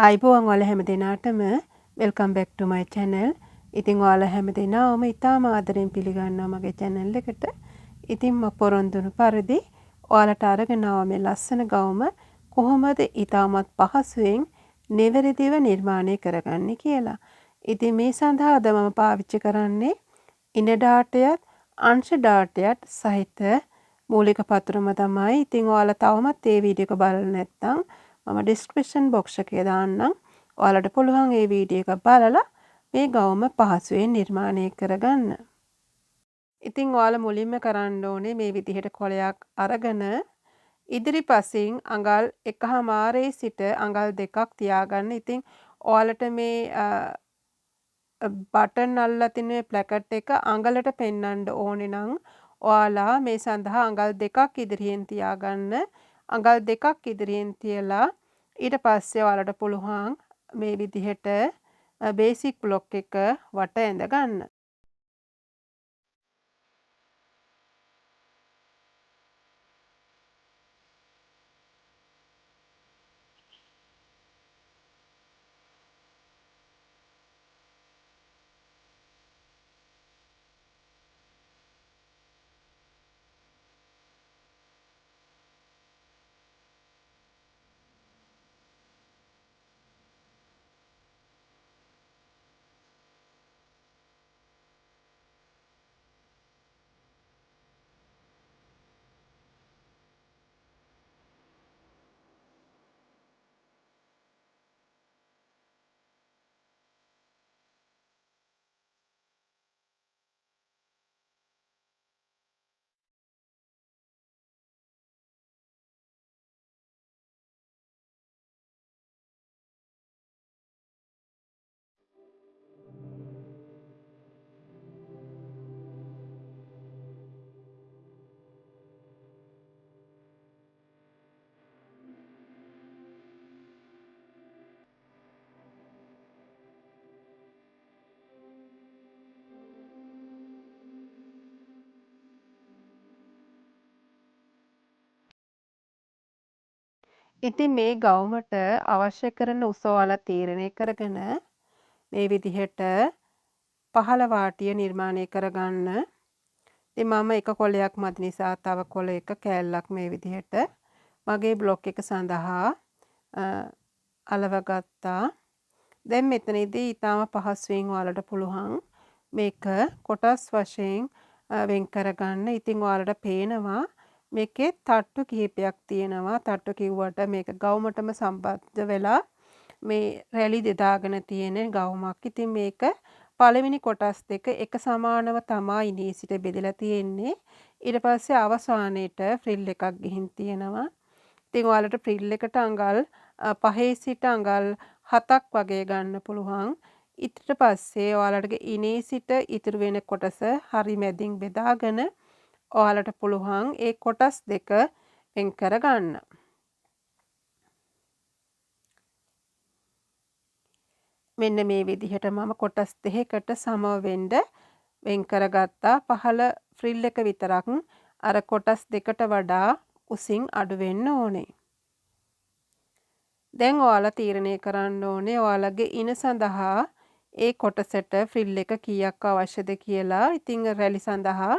අයිබෝවන් ඔයාලා හැම දෙනාටම වෙල්කම් බැක් ටු මයි channel. ඉතින් ඔයාලා හැම දෙනාම ඉතාම ආදරෙන් පිළිගන්නවා මගේ channel එකට. ඉතින් මම පොරොන්දුන පරිදි ඔයාලට අරගෙන ආවා මේ ලස්සන ගවුම කොහොමද ඉතාමත් පහසුවෙන් නිවැරදිව නිර්මාණය කරගන්නේ කියලා. ඉතින් මේ සඳහා අද මම පාවිච්චි කරන්නේ ඉන ඩාටයත් අංශ ඩාටයත් සහිත මූලික පත්‍රම තමයි. ඉතින් ඔයාලා තවමත් මේ වීඩියෝ එක බලලා නැත්නම් මම ඩිස්ක්‍රිප්ෂන් බොක්ස් එකේ දාන්නම්. ඔයාලට පුළුවන් මේ වීඩියෝ එක බලලා මේ ගවුම පහසුවෙන් නිර්මාණය කරගන්න. ඉතින් ඔයාලා මුලින්ම කරන්න ඕනේ මේ විදිහට කොලයක් අරගෙන ඉදිරිපසින් අඟල් 1.5 සිට අඟල් 2ක් තියාගන්න. ඉතින් ඔයාලට මේ බටන් අල්ලලා තියෙන ප්ලැකට් එක අඟලට පෙන්වන්න ඕනේ නම් ඔයාලා මේ සඳහා අඟල් 2ක් ඉදිරියෙන් තියාගන්න. අඟල් 2ක් ඉදිරියෙන් තියලා ඊට පස්සේ ඔයාලට පුළුවන් මේ විදිහට බේසික් බ්ලොක් එක වට ඇඳ ගන්න. ඉතින් මේ ගවුමට අවශ්‍ය කරන උස ඔයාලා තීරණය කරගෙන මේ විදිහට පහළ වාටිය නිර්මාණය කරගන්න. ඉතින් මම එක කොලයක් මදි නිසා තව කොල එක කෑල්ලක් මේ විදිහට මගේ බ්ලොක් එක සඳහා අලව ගත්තා. දැන් මෙතනදී ඊටාම පහසුවෙන් ඔයාලට පුළුවන් මේක කොටස් වශයෙන් වෙන් කරගන්න. ඉතින් ඔයාලට පේනවා මේකේ තට්ටු කිහිපයක් තියෙනවා. තට්ටු කිව්වට මේක ගවුමටම සම්බන්ධ වෙලා මේ රැලි දෙදාගෙන තියෙන ගවුමක්. ඉතින් මේක පළවෙනි කොටස් දෙක එක සමානව තමයි ඉනී සිට බෙදලා තියෙන්නේ. ඊට පස්සේ අවසානයේට ෆ්‍රිල් එකක් ගිහින් තියෙනවා. ඉතින් ඔයාලට ෆ්‍රිල් එකට අඟල් 5 සිට අඟල් 7ක් වගේ ගන්න පුළුවන්. ඊට පස්සේ ඔයාලට ඉනේ සිට ඉතුරු වෙන කොටස හරි මැදින් බෙදාගෙන ඔයාලට පුළුවන් ඒ කොටස් දෙක වෙන් කරගන්න. මෙන්න මේ විදිහට මම කොටස් දෙකකට සමව වෙන්න වෙන් කරගත්තා. පහළ ෆ්‍රිල් එක විතරක් අර කොටස් දෙකට වඩා උසින් අඩු වෙන්න ඕනේ. දැන් ඔයාලා තීරණය කරන්න ඕනේ ඔයාලගේ ඉන සඳහා ඒ කොටසට ෆ්‍රිල් එක කීයක් අවශ්‍යද කියලා. ඉතින් රැලි සඳහා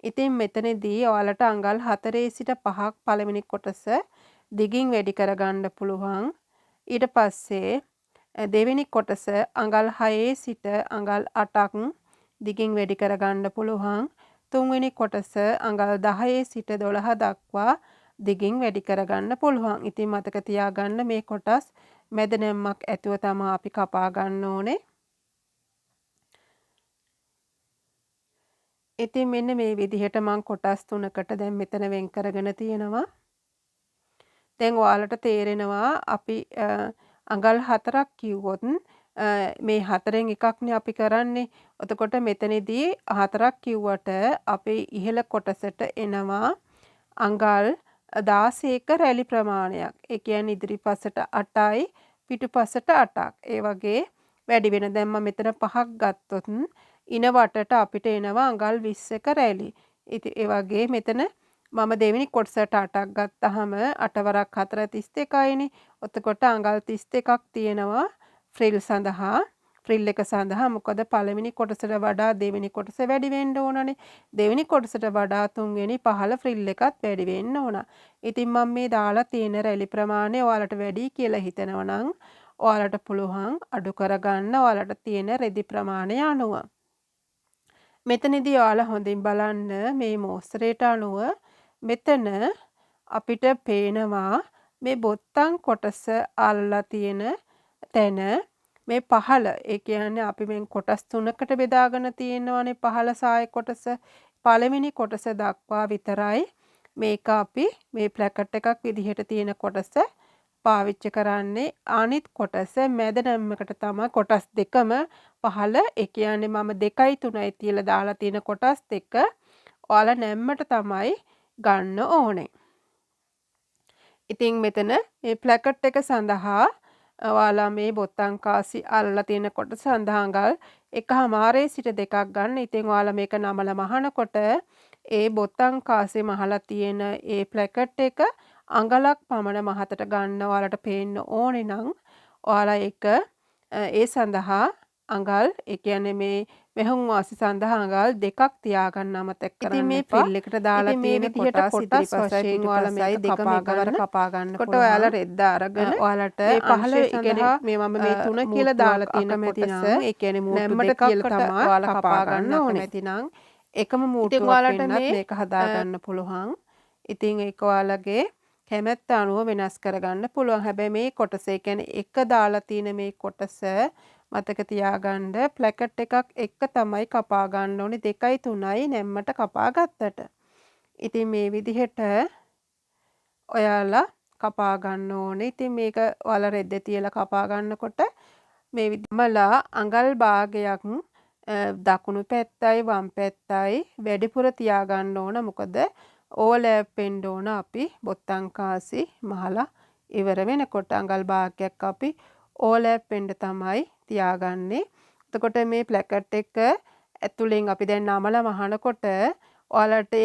ඉතින් මෙතනදී ඔයාලට අඟල් 4 සිට 5ක් පළවෙනි කොටස දිගින් වැඩි කරගන්න පුළුවන්. ඊට පස්සේ දෙවෙනි කොටස අඟල් 6 සිට අඟල් 8ක් දිගින් වැඩි කරගන්න පුළුවන්. තුන්වෙනි කොටස අඟල් 10 සිට 12 දක්වා දිගින් වැඩි කරගන්න පුළුවන්. ඉතින් මතක තියාගන්න මේ කොටස් මැද නැම්මක් ඇතුව තමයි අපි කපා ගන්න ඕනේ. ඉතින් මෙන්න මේ විදිහට මම කොටස් 3කට දැන් මෙතන වෙන් කරගෙන තියෙනවා. දැන් ඔයාලට තේරෙනවා අපි අඟල් 4ක් කිව්වොත් මේ හතරෙන් එකක්නේ අපි කරන්නේ. එතකොට මෙතනදී 4ක් කිව්වට අපේ ඉහළ කොටසට එනවා අඟල් 16ක රැලි ප්‍රමාණයක්. ඒ කියන්නේ ඉදිරිපසට 8යි පිටුපසට 8ක්. ඒ වගේ වැඩි වෙන. දැන් මම මෙතන 5ක් ගත්තොත් ඉන වටට අපිට එනවා අඟල් 20ක රැලි. ඉතින් ඒ වගේ මෙතන මම දෙවෙනි කොටසට 8ක් ගත්තාම 8 වරක් 4 32යිනේ. එතකොට අඟල් 32ක් තියෙනවා ෆ්‍රිල් සඳහා. ෆ්‍රිල් එක සඳහා මොකද පළවෙනි කොටසට වඩා දෙවෙනි කොටස වැඩි වෙන්න ඕනනේ. දෙවෙනි කොටසට වඩා තුන්වෙනි පහළ ෆ්‍රිල් එකත් වැඩි වෙන්න ඕන. ඉතින් මම මේ දාලා තියෙන රැලි ප්‍රමාණය ඔයාලට වැඩි කියලා හිතනවා නම් ඔයාලට පුළුවන් අඩු කරගන්න ඔයාලට තියෙන රෙදි ප්‍රමාණය අනුව. මෙතනදී ඔයාලා හොඳින් බලන්න මේ මෝස්තරයට අනුව මෙතන අපිට පේනවා මේ බොත්තම් කොටස අල්ලලා තියෙන තැන මේ පහළ ඒ කියන්නේ අපි මේ කොටස් තුනකට බෙදාගෙන තියෙනවානේ පහළ සාය කොටස පළවෙනි කොටස දක්වා විතරයි මේක අපි මේ ප්ලැකට් එකක් විදිහට තියෙන කොටස පාවිච්චි කරන්නේ අනිත් කොටස මැද නැම්මකට තමයි කොටස් දෙකම පහළ ඒ කියන්නේ මම 2යි 3යි තියලා දාලා තියෙන කොටස් දෙක ඔයාලා නැම්මට තමයි ගන්න ඕනේ. ඉතින් මෙතන මේ ප්ලැකට් එක සඳහා ඔයාලා මේ බොත්තම් කාසි අල්ලලා තියෙන කොටස සඳහා අඟල් 1.5 සිට 2ක් ගන්න. ඉතින් ඔයාලා මේක නමලා මහනකොට ඒ බොත්තම් කාසි මහලා තියෙන ඒ ප්ලැකට් එක අඟලක් පමණ මහතට ගන්න ඔයාලට පේන්න ඕනේ නම් ඔයාලා ඒක ඒ සඳහා අඟල් ඒ කියන්නේ මේ මෙහුම් වාසි සඳහා අඟල් 2ක් තියාගන්න අමතක කරන්න එපා. ඉතින් මේ ෆ්‍රිල් එකට දාලා තියෙන කොටස් ඉදිරිපස්සෙන් ඔයාලා මේක කපා ගන්න කොට ඔයාලා රෙද්ද අරගෙන ඔයාලට මේ පහළ කියන්නේ මේ මම මේ 3 කියලා දාලා තියෙන කොටස ඒ කියන්නේ මූට්ටු දෙකක් තමයි ඔයාලා කපා ගන්න ඕනේ. නැතිනම් එකම මූට්ටුවක් වෙන්නත් මේක හදා ගන්න පුළුවන්. ඉතින් ඒක ඔයාලගේ කැමැත්ත අනුව වෙනස් කරගන්න පුළුවන්. හැබැයි මේ කොටස ඒ කියන්නේ එක දාලා තියෙන මේ කොටස මතක තියාගන්න ප්ලැකට් එකක් එක තමයි කපා ගන්න ඕනේ 2යි 3යි නැම්මට කපා ගත්තට. ඉතින් මේ විදිහට ඔයාලා කපා ගන්න ඕනේ. ඉතින් මේක ඔයාලා රෙද්දේ තියලා කපා ගන්නකොට මේ විදිහමලා අඟල් භාගයක් දකුණු පැත්තයි වම් පැත්තයි වැඩිපුර තියාගන්න ඕන. මොකද ඕවර්ලැප් වෙන්න ඕන අපි බොත්තම් කාසි මහලා ඉවර වෙනකොට අඟල් භාගයක් අපි ඕවර්ලැප් වෙන්න තමයි තියාගන්නේ. එතකොට මේ ප්ලැකට් එක ඇතුලෙන් අපි දැන් නමලා මහනකොට ඔයාලට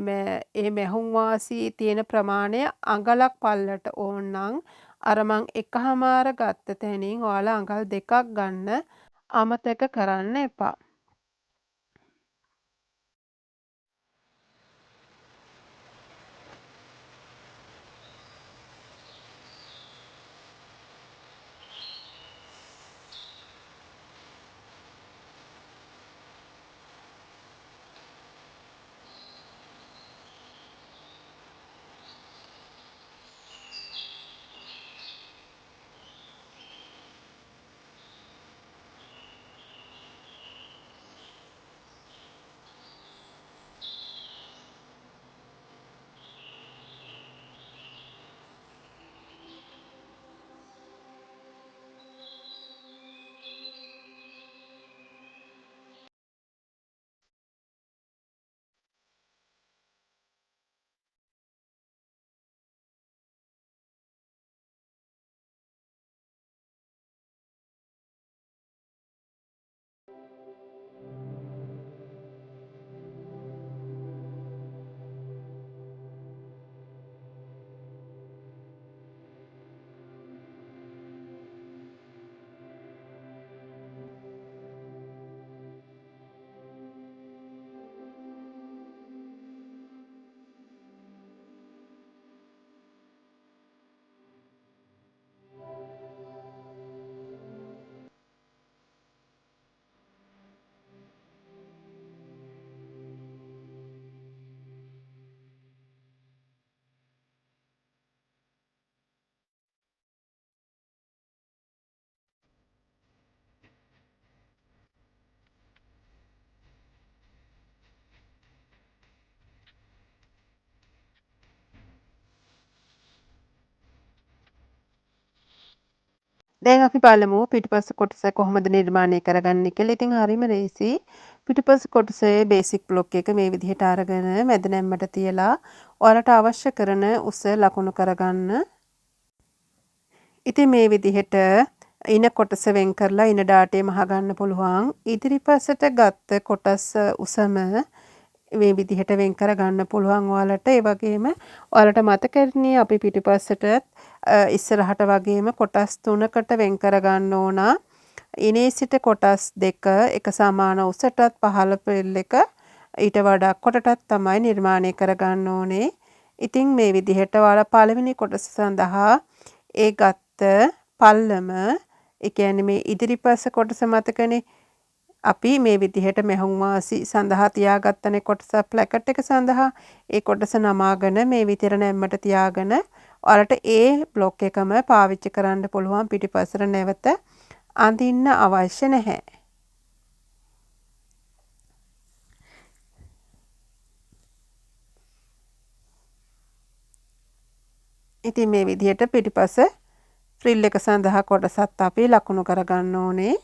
මේ මැහුම් වාසි තියෙන ප්‍රමාණය අඟලක් පල්ලට ඕන නම් අර මං 1.5 ගත්ත තැනින් ඔයාලා අඟල් 2ක් ගන්න අමතක කරන්න එපා. දැන් අපි බලමු පිටිපස්ස කොටස කොහොමද නිර්මාණය කරගන්නේ කියලා. ඉතින් හරිම ලේසි. පිටිපස්ස කොටසේ බේසික් බ්ලොක් එක මේ විදිහට අරගෙන මැද නැම්මට තියලා ඔයාලට අවශ්‍ය කරන උස ලකුණු කරගන්න. ඉතින් මේ විදිහට ඉන කොටස වෙන් කරලා ඉන ඩාටේ මහ ගන්න පුළුවන්. ඉදිරිපසට ගත්ත කොටස් උසම මේ විදිහට වෙන් කර ගන්න පුළුවන් ඔයාලට. ඒ වගේම ඔයාලට මතකනේ අපි පිටිපස්සට ඉස්සරහට වගේම කොටස් 3කට වෙන් කර ගන්න ඕන. ඉනේ සිට කොටස් 2 එක සමාන උසටත් පහළ පෙළ එක ඊට වඩා කොටටත් තමයි නිර්මාණය කර ගන්න ඕනේ. ඉතින් මේ විදිහට ඔයාලා පළවෙනි කොටස සඳහා ඒ ගත්ත පල්ලම ඒ කියන්නේ මේ ඉදිරිපස කොටස මතකනේ අපි මේ විදිහට මෙහුම් වාසි සඳහා තියාගත්තනේ කොටස ප්ලැකට් එක සඳහා ඒ කොටස නමාගෙන මේ විතර නැම්මට තියාගෙන ඔයාලට ඒ බ්ලොක් එකම පාවිච්චි කරන්න පුළුවන් පිටිපස්සට නැවත අඳින්න අවශ්‍ය නැහැ. ඉතින් මේ විදිහට පිටිපස ෆ්‍රිල් එක සඳහා කොටසත් අපි ලකුණු කරගන්න ඕනේ.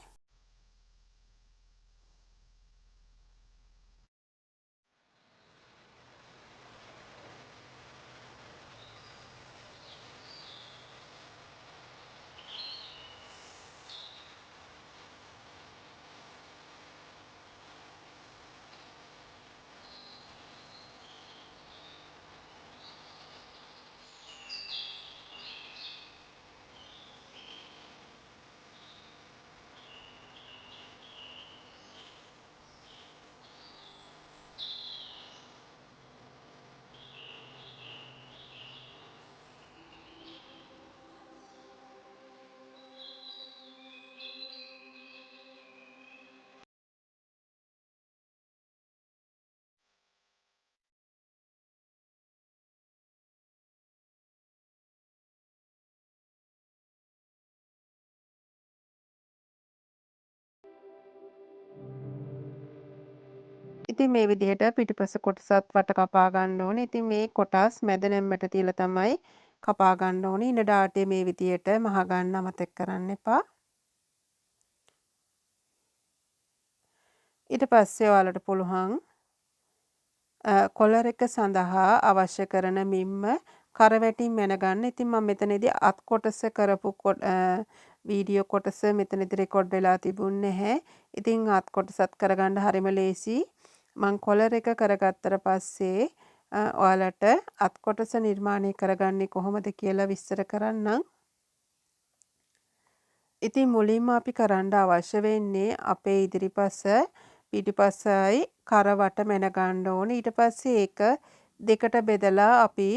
ඉතින් මේ විදිහට පිටිපස කොටසත් වට කපා ගන්න ඕනේ. ඉතින් මේ කොටස් මැද නැම්මට තියලා තමයි කපා ගන්න ඕනේ. ඉන ඩාටේ මේ විදිහට මහ ගන්න අමතක කරන්න එපා. ඊට පස්සේ ඔයාලට පුළුවන් කොලර් එක සඳහා අවශ්‍ය කරන මිම්ම කරවැටින් මැන ගන්න. ඉතින් මම මෙතනදී අත් කොටස කරපු වීඩියෝ කොටස මෙතනදී රෙකෝඩ් වෙලා තිබුණේ නැහැ. ඉතින් අත් කොටසත් කරගන්න හරිම ලේසි. මං කොලර් එක කරගත්තට පස්සේ ඔයාලට අත් කොටස නිර්මාණය කරගන්නේ කොහොමද කියලා විස්තර කරන්නම්. ඉතින් මුලින්ම අපි කරන්න අවශ්‍ය වෙන්නේ අපේ ඉදිරිපස පිටිපසයි කරවට මැන ගන්න ඕනේ. ඊට පස්සේ ඒක දෙකට බෙදලා අපි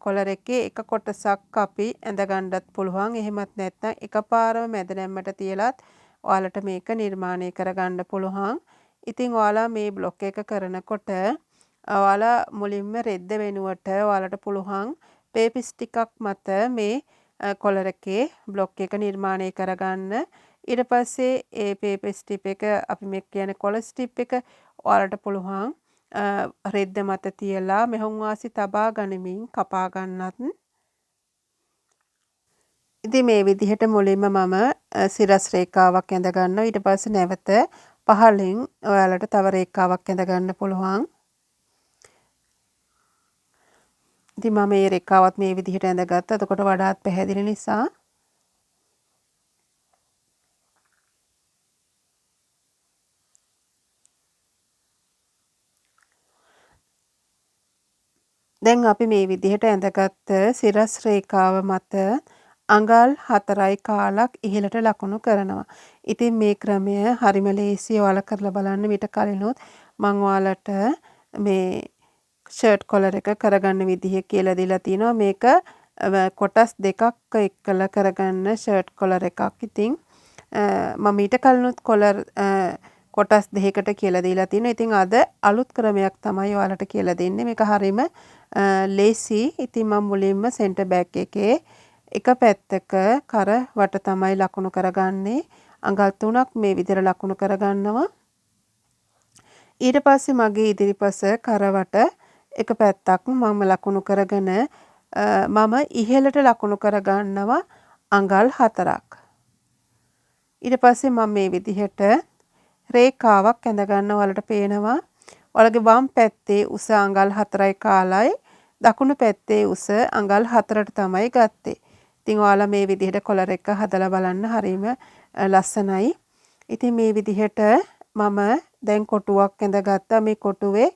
කොලර් එකේ එක කොටසක් අපි ඇඳ ගන්නත් පුළුවන්. එහෙමත් නැත්නම් එකපාරම මැද නැම්මට තියලත් ඔයාලට මේක නිර්මාණය කරගන්න පුළුවන්. ඉතින් ඔයාලා මේ බ්ලොක් එක කරනකොට ඔයාලා මුලින්ම රෙද්ද වෙනුවට ඔයාලට පුළුවන් පේපර් ටිකක් මත මේ කොලර් එකේ බ්ලොක් එක නිර්මාණය කරගන්න. ඊට පස්සේ ඒ පේපර් ස්ටිප් එක අපි මේ කියන්නේ කොලර් ස්ටිප් එක ඔයාලට පුළුවන් රෙද්ද මත තියලා මෙහුම් වාසි තබා ගනිමින් කපා ගන්නත්. ඉතින් මේ විදිහට මුලින්ම මම සිරස් රේඛාවක් ඇඳ ගන්නවා. ඊට පස්සේ නැවත පහළින් ඔයාලට තව රේඛාවක් ඇඳ ගන්න පුළුවන්. ඉතින් මම මේ රේඛාවත් මේ විදිහට ඇඳගත්තා. එතකොට වඩාත් පැහැදිලි නිසා දැන් අපි මේ විදිහට ඇඳගත්ත සිරස් රේඛාව මත අඟල් 4යි කාලක් ඉහළට ලකුණු කරනවා. ඉතින් මේ ක්‍රමය හරිම ලේසියි. ඔයාලා කරලා බලන්න. මීට කලිනුත් මම ඔයාලට මේ ෂර්ට් කොලර් එක කරගන්න විදිහ කියලා දීලා තිනවා. මේක කොටස් දෙකක් එක්කලා කරගන්න ෂර්ට් කොලර් එකක්. ඉතින් මම ඊට කලිනුත් කොලර් කොටස් දෙකකට කියලා දීලා තිනවා. ඉතින් අද අලුත් ක්‍රමයක් තමයි ඔයාලට කියලා දෙන්නේ. මේක හරීම ලේසි. ඉතින් මම මුලින්ම සෙන්ටර් බෑක් එකේ එක පැත්තක කර වට තමයි ලකුණු කරගන්නේ. අඟල් 3ක් මේ විදිහට ලකුණු කරගන්නවා. ඊට පස්සේ මගේ ඉදිරිපස කරවට එක පැත්තක් මම ලකුණු කරගෙන මම ඉහළට ලකුණු කරගන්නවා අඟල් 4ක්. ඊට පස්සේ මම මේ විදිහට රේඛාවක් ඇඳ ගන්න. ඔයාලට පේනවා ඔයාලගේ වම් පැත්තේ උස අඟල් 4යි කාලයි දකුණු පැත්තේ උස අඟල් 4ට තමයි ගත්තේ. ඉතින් ඔයාලා මේ විදිහට කොලර් එක හදලා බලන්න. හරීම ලස්සනයි. ඉතින් මේ විදිහට මම දැන් කොටුවක් ඇඳගත්තා. මේ කොටුවේ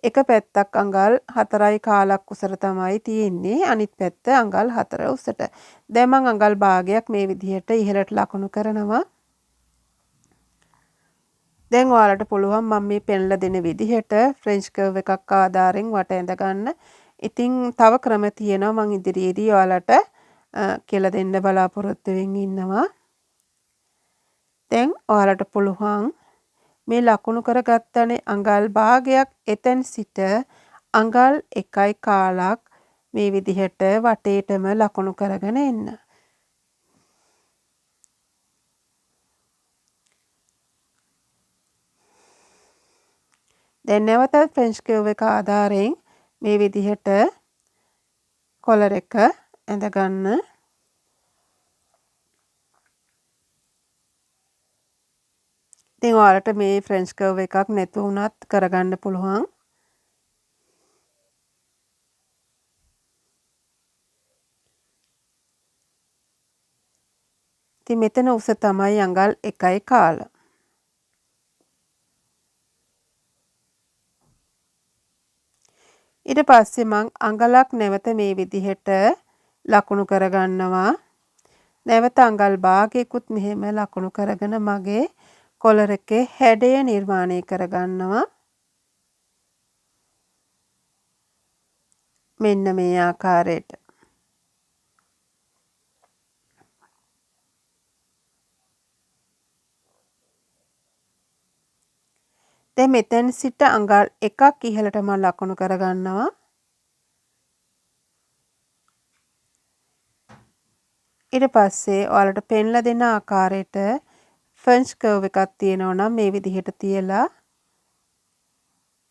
එක පැත්තක් අඟල් 4.1 උසට තමයි තියෙන්නේ. අනිත් පැත්ත අඟල් 4 උසට. දැන් මම අඟල් භාගයක් මේ විදිහට ඉහළට ලකුණු කරනවා. දැන් ඔයාලට පුළුවන් මම මේ පෙන්ලා දෙන විදිහට ෆ්‍රෙන්ච් කර්ව් එකක් ආධාරයෙන් වට ඇඳ ගන්න. ඉතින් තව ක්‍රම තියෙනවා මම ඉදිරියේදී ඔයාලට කියලා දෙන්න බලාපොරොත්තු වෙමින් ඉන්නවා. දැන් ඔයාලට පුළුවන් මේ ලකුණු කරගත්තනේ අඟල් භාගයක් එතෙන් සිට අඟල් 1.1ක් මේ විදිහට වටේටම ලකුණු කරගෙන එන්න. දැන් නැවතත් ෆ්‍රෙන්ච් කර්ව් එක ආධාරයෙන් මේ විදිහට කොලර් එක ඇඳ ගන්න. ඉතින් ඔයාලට මේ ෆ්‍රෙන්ච් කර්ව් එකක් නැතු වුණත් කරගන්න පුළුවන්. ඉතින් මෙතන උස තමයි අඟල් 1.1. ඊට පස්සේ මං අඟලක් නැවත මේ විදිහට ලකුණු කරගන්නවා. නැවත අඟල් භාගයකුත් මෙහෙම ලකුණු කරගෙන මගේ කොලර් එකේ හැඩය නිර්මාණය කරගන්නවා. මෙන්න මේ ආකාරයට. දැන් මෙතෙන් සිට අඟල් 1ක් ඉහළට මම ලකුණු කරගන්නවා. ඊට පස්සේ ඔයාලට පෙන්ලා දෙන ආකාරයට ෆ්‍රෙන්ච් කර්ව් එකක් තියෙනවා නම් මේ විදිහට තියලා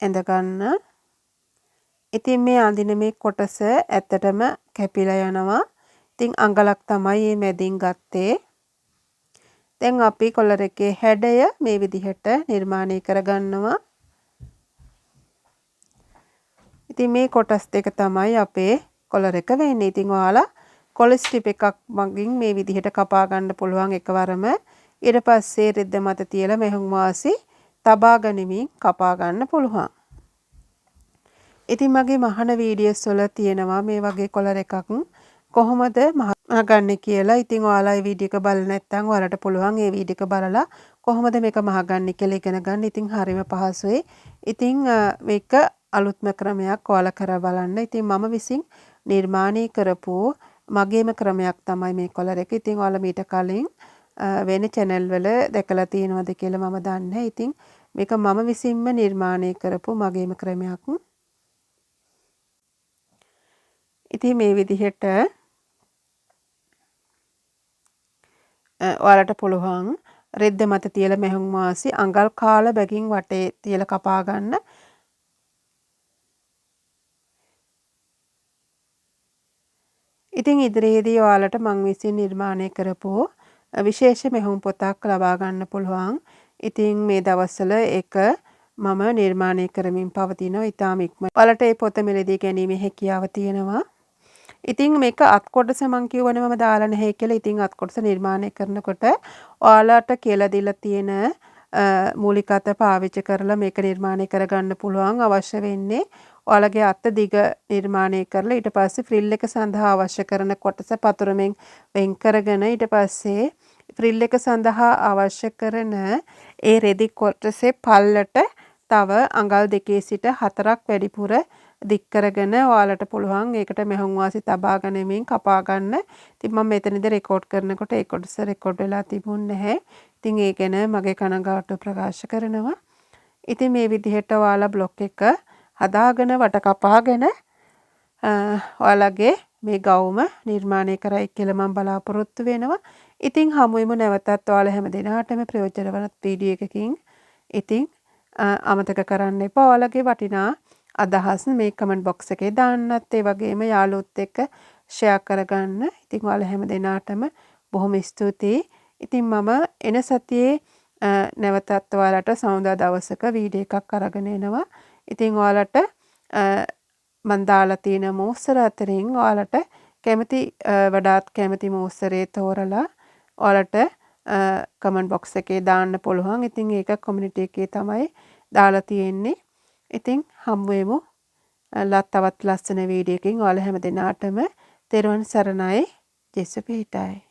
ඇඳ ගන්න. ඉතින් මේ අඳින මේ කොටස ඇත්තටම කැපිලා යනවා. ඉතින් අඟලක් තමයි මේ මැදින් ගත්තේ. දැන් අපි කොලර් එකේ හැඩය මේ විදිහට නිර්මාණය කරගන්නවා. ඉතින් මේ කොටස් දෙක තමයි අපේ කොලර් එක වෙන්නේ. ඉතින් ඔයාලා කොලර් ස්ට්‍රිප් එකක් මගින් මේ විදිහට කපා ගන්න පුළුවන් එකවරම. ඊට පස්සේ රෙද්ද මත තියලා මෙහුම් වාසි තබා ගනිමින් කපා ගන්න පුළුවන්. ඉතින් මගේ මහන වීඩියෝස් වල තියෙනවා මේ වගේ කොලර් එකක් කොහොමද මහගන්නේ කියලා. ඉතින් ඔයාලා මේ වීඩියෝ එක බලලා නැත්නම් ඔයාලට පුළුවන් මේ වීඩියෝ එක බලලා කොහොමද මේක මහගන්නේ කියලා ඉගෙන ගන්න. ඉතින් හරිම පහසුයි. ඉතින් මේක අලුත්ම ක්‍රමයක් ඔයාලා කරලා බලන්න. ඉතින් මම විසින් නිර්මාණය කරපු මගේම ක්‍රමයක් තමයි මේ කොලර් එක. ඉතින් ඔයාලා මීට කලින් වෙන channel වල දැකලා තියෙනවද කියලා මම දන්නේ නැහැ. ඉතින් මේක මම විසින්ම නිර්මාණය කරපු මගේම ක්‍රමයක්. ඉතින් මේ විදිහට ඔයාලට පුළුවන් රෙද්ද මත තියලා මෙහුම් වාසි අඟල් කාල බැගින් වටේ තියලා කපා ගන්න. ඉතින් ඉදිරියේදී ඔයාලට මම විසින් නිර්මාණය කරපු විශේෂ මෙහුම් පොතක් ලබා ගන්න පුළුවන්. ඉතින් මේ දවස්වල ඒක මම නිර්මාණය කරමින් පවතිනවා. ඊටාම ඉක්මනට ඔයාලට මේ පොත මිලදී ගැනීමේ හැකියාව තියෙනවා. ඉතින් මේක අත් කොටස මම කියවනේ මම දාලා නැහැ කියලා. ඉතින් අත් කොටස නිර්මාණය කරනකොට ඔයාලට කියලා දීලා තියෙන මූලික අත පාවිච්චි කරලා මේක නිර්මාණය කරගන්න පුළුවන්. අවශ්‍ය වෙන්නේ ඔයාලගේ අත දිග නිර්මාණය කරලා ඊට පස්සේ ෆ්‍රිල් එක සඳහා අවශ්‍ය කරන කොටස පතුරමින් වෙන් කරගෙන ඊට පස්සේ ෆ්‍රිල් එක සඳහා අවශ්‍ය කරන ඒ රෙදි කොටසේ පල්ලට තව අඟල් 2 සිට 4ක් වැඩිපුර දික් කරගෙන ඔයාලට පුළුවන් ඒකට මෙහුම් වාසි තබා ගනිමින් කපා ගන්න. ඉතින් මම මෙතනදී රෙකෝඩ් කරනකොට ඒ කොටස රෙකෝඩ් වෙලා තිබුණේ නැහැ. ඉතින් ඒ ගැන මගේ කනගාටුව ප්‍රකාශ කරනවා. ඉතින් මේ විදිහට ඔයාලා බ්ලොක් එක හදාගෙන වට කපාගෙන ඔයාලගේ මේ ගවුම නිර්මාණය කරයි කියලා මම බලාපොරොත්තු වෙනවා. ඉතින් හමුවෙමු නැවතත් ඔයාලා හැම දිනකටම ප්‍රයෝජනවත් වීඩියෝ එකකින්. ඉතින් අමතක කරන්න එපා ඔයාලගේ වටිනා අදහස් මේ කමෙන්ට් බොක්ස් එකේ දාන්නත් ඒ වගේම යාළුවොත් එක්ක ෂෙයා කරගන්න. ඉතින් ඔයාලා හැම දිනකටම බොහොම ස්තුතියි. ඉතින් මම එන සතියේ නැවතත් ඔයාලට සමුදා දවසක වීඩියෝ එකක් අරගෙන එනවා. ඉතින් ඔයාලට මම දාලා තියෙන මෝස්තර අතරින් ඔයාලට කැමති වඩාත් කැමති මෝස්තරේ තෝරලා ඔයාලට කමෙන්ට් බොක්ස් එකේ දාන්න පුළුවන්. ඉතින් ඒක කමියුනිටි එකේ තමයි දාලා තියෙන්නේ. ඉතින් හම්බ වෙමු තවත් ලස්සන වීඩියෝ එකකින්. ඔයාලා හැම දිනාටම තෙරුවන් සරණයි. ජෙසු පිහිටයි.